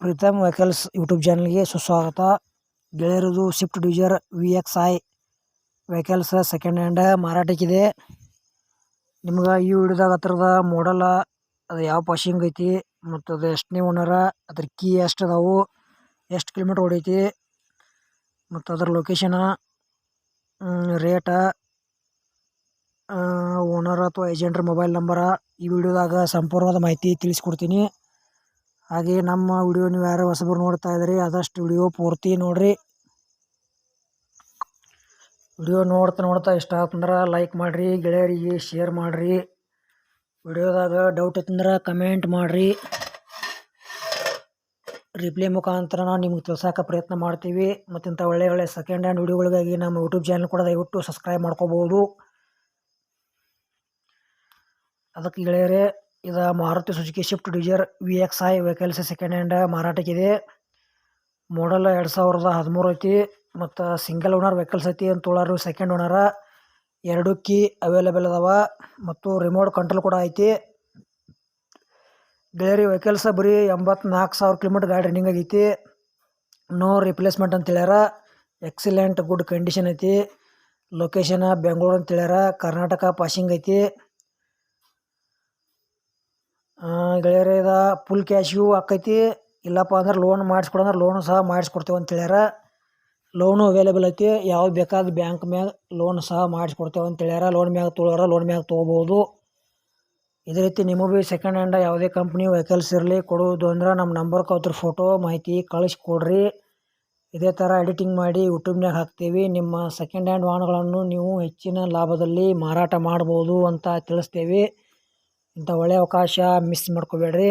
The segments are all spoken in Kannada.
ಪ್ರೀತಮ್ ವೆಹಿಕಲ್ಸ್ ಯೂಟ್ಯೂಬ್ ಚಾನಲ್ಗೆ ಸುಸ್ವಾಗತ. ಗೆಳೆಯರದು Swift Dzire VXi vehicles second hand ಮಾರಾಟಕ್ಕಿದೆ. ನಿಮ್ಗೆ ಈ ವಿಡಿಯೋದಾಗ ಹತ್ರದ ಮಾಡಲ್ ಅದು ಯಾವ ಪಾಸಿಂಗ್ ಐತಿ ಮತ್ತು ಅದು ಎಷ್ಟನೇ ಓನರ, ಅದ್ರ ಕೀ ಎಷ್ಟು ಅದಾವು, ಎಷ್ಟು ಕಿಲೋಮೀಟ್ರ್ ಹೊಡೈತಿ ಮತ್ತು ಅದ್ರ ಲೊಕೇಶನ, ರೇಟ, ಓನರ್ ಅಥವಾ ಏಜೆಂಟ್ರ ಮೊಬೈಲ್ ನಂಬರ ಈ ವಿಡಿಯೋದಾಗ ಸಂಪೂರ್ಣವಾದ ಮಾಹಿತಿ ತಿಳಿಸ್ಕೊಡ್ತೀನಿ. ಹಾಗೆ ನಮ್ಮ ವಿಡಿಯೋ ನೀವು ಯಾರು ಹೊಸಬರು ನೋಡ್ತಾ ಇದ್ರಿ ಆದಷ್ಟು ವಿಡಿಯೋ ಪೂರ್ತಿ ನೋಡ್ರಿ. ವಿಡಿಯೋ ನೋಡ್ತಾ ಇಷ್ಟ ಆತಂದ್ರೆ ಲೈಕ್ ಮಾಡಿರಿ, ಗೆಳೆಯರಿಗೆ ಶೇರ್ ಮಾಡಿರಿ. ವಿಡಿಯೋದಾಗ ಡೌಟ್ ಇತ್ತಂದ್ರೆ ಕಮೆಂಟ್ ಮಾಡಿರಿ. ರಿಪ್ಲೈ ಮುಖಾಂತರ ನಾವು ನಿಮ್ಗೆ ತಿಳ್ಸೋಕೆ ಪ್ರಯತ್ನ ಮಾಡ್ತೀವಿ. ಮತ್ತು ಇಂಥ ಒಳ್ಳೆ ಸೆಕೆಂಡ್ ಹ್ಯಾಂಡ್ ವಿಡಿಯೋಗಳಿಗಾಗಿ ನಮ್ಮ ಯೂಟ್ಯೂಬ್ ಚಾನಲ್ ಕೂಡ ದಯವಿಟ್ಟು ಸಬ್ಸ್ಕ್ರೈಬ್ ಮಾಡ್ಕೋಬೋದು. ಅದಕ್ಕೆ ಗೆಳೆಯರೇ, ಇದು Maruti Suzuki Swift Dzire VXi vehicles second hand ಮಾರಾಟಕ್ಕಿದೆ. ಮಾಡಲ್ 2013 ಐತಿ ಮತ್ತು ಸಿಂಗಲ್ ಓನರ್ ವೆಹಿಕಲ್ಸ್ ಐತಿ. ಅಂತ ತೊಳೋರು ಸೆಕೆಂಡ್ ಓನರ. 2 ಕೀ ಅವೈಲೇಬಲ್ ಅದಾವ ಮತ್ತು ರಿಮೋಟ್ ಕಂಟ್ರೋಲ್ ಕೂಡ ಐತಿ. ಗೆಳೆಯರಿ ವೆಹಿಕಲ್ಸ್ ಬರೀ 84,000 ಕಿಲೋಮೀಟ್ರ್ ಗಾಡಿ ರನ್ನಿಂಗ್ ಆಗೈತಿ. ನೋ ರಿಪ್ಲೇಸ್ಮೆಂಟ್ ಅಂತ ಹೇಳ್ಯಾರ. ಎಕ್ಸಿಲೆಂಟ್ ಗುಡ್ ಕಂಡೀಷನ್ ಐತಿ. ಲೊಕೇಶನ್ ಬೆಂಗಳೂರು ಅಂತ ಹೇಳ್ಯಾರ. ಕರ್ನಾಟಕ ಪಾಸಿಂಗ್ ಐತಿ. ಗೆಳೆಯರೇ, ಇದು ಫುಲ್ ಕ್ಯಾಶು ಆಕೈತಿ. ಇಲ್ಲಪ್ಪ ಅಂದ್ರೆ ಲೋನ್ ಮಾಡಿಸ್ಕೊಡಂದ್ರೆ ಲೋನು ಸಹ ಮಾಡಿಸ್ಕೊಡ್ತೇವೆ ಅಂತ ಹೇಳ್ಯಾರ. ಲೋನು ಅವೈಲೇಬಲ್ ಐತಿ. ಯಾವ್ದು ಬೇಕಾದ ಬ್ಯಾಂಕ್ ಮ್ಯಾಗ ಲೋನ್ ಸಹ ಮಾಡಿಸ್ಕೊಡ್ತೇವೆ ಅಂತ ಹೇಳ್ಯಾರ. ಲೋನ್ ಮ್ಯಾಗ ತೊಗೊಳೋರು ಲೋನ್ ಮ್ಯಾಗ ತೊಗೋಬೋದು. ಇದೇ ರೀತಿ ನಿಮಗೂ ಭೀ ಸೆಕೆಂಡ್ ಹ್ಯಾಂಡ್ ಯಾವುದೇ ಕಂಪ್ನಿ ವೆಹಿಕಲ್ಸ್ ಇರಲಿ ಕೊಡೋದು ಅಂದ್ರೆ ನಮ್ಮ ನಂಬರ್ಗೆ ಅದ್ರ ಫೋಟೋ ಮಾಹಿತಿ ಕಳಿಸ್ಕೊಡ್ರಿ. ಇದೇ ಥರ ಎಡಿಟಿಂಗ್ ಮಾಡಿ ಯೂಟ್ಯೂಬ್ನಾಗ ಹಾಕ್ತೀವಿ. ನಿಮ್ಮ ಸೆಕೆಂಡ್ ಹ್ಯಾಂಡ್ ವಾಹನಗಳನ್ನು ನೀವು ಹೆಚ್ಚಿನ ಲಾಭದಲ್ಲಿ ಮಾರಾಟ ಮಾಡ್ಬೋದು ಅಂತ ತಿಳಿಸ್ತೇವೆ. ಇಂಥ ಒಳ್ಳೆಯ ಅವಕಾಶ ಮಿಸ್ ಮಾಡ್ಕೋಬೇಡ್ರಿ.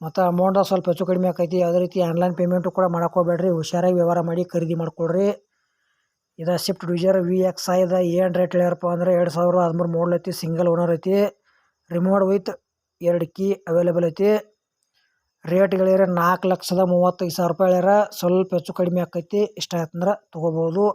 ಮತ್ತು ಅಮೌಂಟ್ ಸ್ವಲ್ಪ ಹೆಚ್ಚು ಕಡಿಮೆ ಆಕೈತಿ. ಯಾವುದೇ ರೀತಿ ಆನ್ಲೈನ್ ಪೇಮೆಂಟು ಕೂಡ ಮಾಡೋಕೋಬೇಡ್ರಿ. ಹುಷಾರಾಗಿ ವ್ಯವಹಾರ ಮಾಡಿ ಖರೀದಿ ಮಾಡ್ಕೊಳ್ರಿ. ಇದು ಸ್ವಿಫ್ಟ್ ಡಿಸೈರ್ VXi ಏನು ರೇಟ್ ಹೇಳ್ಯಾರಪ್ಪ ಅಂದ್ರೆ 2013 ಮಾಡಲ್ ಐತಿ. ಸಿಂಗಲ್ ಓನರ್ ಐತಿ. ರಿಮೋಟ್ ವಿತ್ 2 ಕೀ ಅವೈಲೇಬಲ್ ಐತಿ. ರೇಟ್ ಗೆಳೆಯರೆ 4,35,000 ರೂಪಾಯಿ ಹೇಳ್ಯಾರ. ಸ್ವಲ್ಪ ಹೆಚ್ಚು ಕಡಿಮೆ ಆಕೈತಿ. ಇಷ್ಟ ಆಯ್ತಂದ್ರೆ ತೊಗೋಬೋದು.